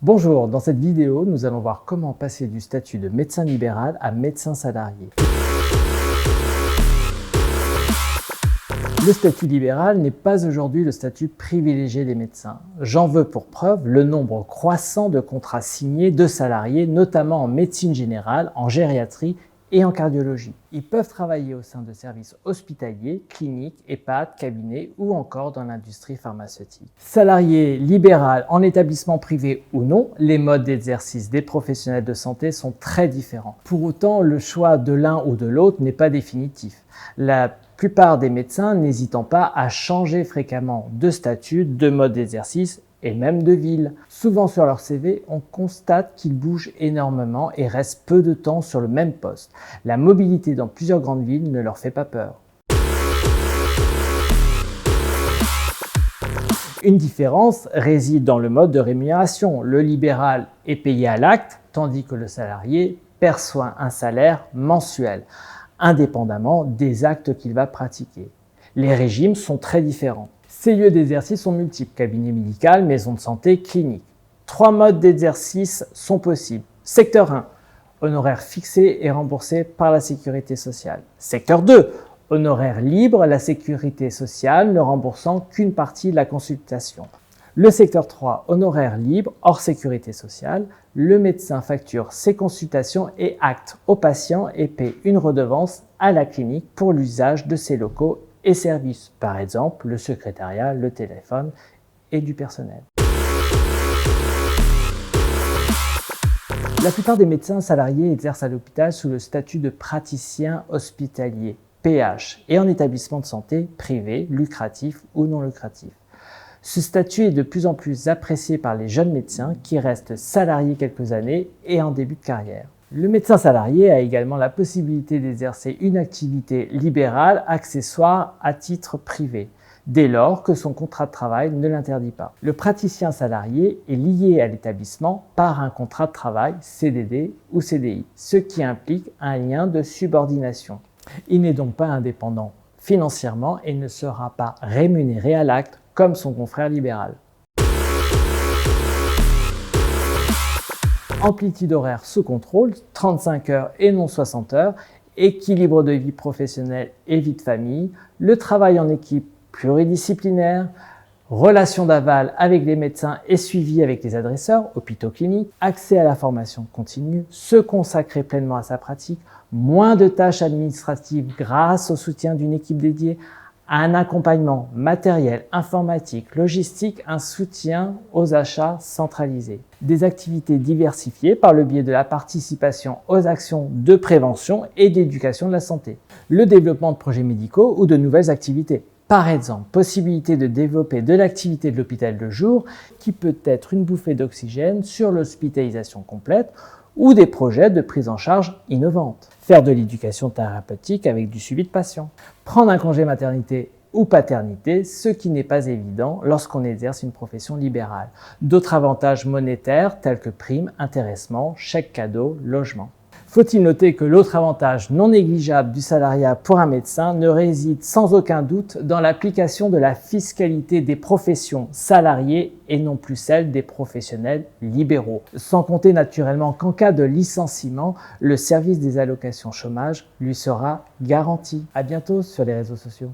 Bonjour, dans cette vidéo, nous allons voir comment passer du statut de médecin libéral à médecin salarié. Le statut libéral n'est pas aujourd'hui le statut privilégié des médecins. J'en veux pour preuve le nombre croissant de contrats signés de salariés, notamment en médecine générale, en gériatrie et en cardiologie. Ils peuvent travailler au sein de services hospitaliers, cliniques, EHPAD, cabinets ou encore dans l'industrie pharmaceutique. Salarié libéral en établissement privé ou non, les modes d'exercice des professionnels de santé sont très différents. Pour autant, le choix de l'un ou de l'autre n'est pas définitif. La plupart des médecins n'hésitant pas à changer fréquemment de statut, de mode d'exercice et même de ville. Souvent sur leur CV, on constate qu'ils bougent énormément et restent peu de temps sur le même poste. La mobilité dans plusieurs grandes villes ne leur fait pas peur. Une différence réside dans le mode de rémunération. Le libéral est payé à l'acte, tandis que le salarié perçoit un salaire mensuel, indépendamment des actes qu'il va pratiquer. Les régimes sont très différents. Ces lieux d'exercice sont multiples, cabinet médical, maison de santé, clinique. 3 modes d'exercice sont possibles. Secteur 1, honoraire fixé et remboursé par la sécurité sociale. Secteur 2, honoraire libre, la sécurité sociale ne remboursant qu'une partie de la consultation. Le secteur 3, honoraire libre, hors sécurité sociale, le médecin facture ses consultations et actes au patient et paie une redevance à la clinique pour l'usage de ses locaux et services, par exemple le secrétariat, le téléphone et du personnel. La plupart des médecins salariés exercent à l'hôpital sous le statut de praticien hospitalier, PH, et en établissement de santé privé, lucratif ou non lucratif. Ce statut est de plus en plus apprécié par les jeunes médecins qui restent salariés quelques années et en début de carrière. Le médecin salarié a également la possibilité d'exercer une activité libérale accessoire à titre privé, dès lors que son contrat de travail ne l'interdit pas. Le praticien salarié est lié à l'établissement par un contrat de travail CDD ou CDI, ce qui implique un lien de subordination. Il n'est donc pas indépendant financièrement et ne sera pas rémunéré à l'acte comme son confrère libéral. Amplitude horaire sous contrôle, 35 heures et non 60 heures, équilibre de vie professionnelle et vie de famille, le travail en équipe pluridisciplinaire, relation d'aval avec les médecins et suivi avec les adresseurs, hôpitaux cliniques, accès à la formation continue, se consacrer pleinement à sa pratique, moins de tâches administratives grâce au soutien d'une équipe dédiée, un accompagnement matériel, informatique, logistique, un soutien aux achats centralisés. Des activités diversifiées par le biais de la participation aux actions de prévention et d'éducation de la santé. Le développement de projets médicaux ou de nouvelles activités. Par exemple, possibilité de développer de l'activité de l'hôpital de jour qui peut être une bouffée d'oxygène sur l'hospitalisation complète ou des projets de prise en charge innovantes. Faire de l'éducation thérapeutique avec du suivi de patients. Prendre un congé maternité ou paternité, ce qui n'est pas évident lorsqu'on exerce une profession libérale. D'autres avantages monétaires tels que primes, intéressement, chèques cadeaux, logement. Faut-il noter que l'autre avantage non négligeable du salariat pour un médecin ne réside sans aucun doute dans l'application de la fiscalité des professions salariées et non plus celle des professionnels libéraux. Sans compter naturellement qu'en cas de licenciement, le service des allocations chômage lui sera garanti. À bientôt sur les réseaux sociaux.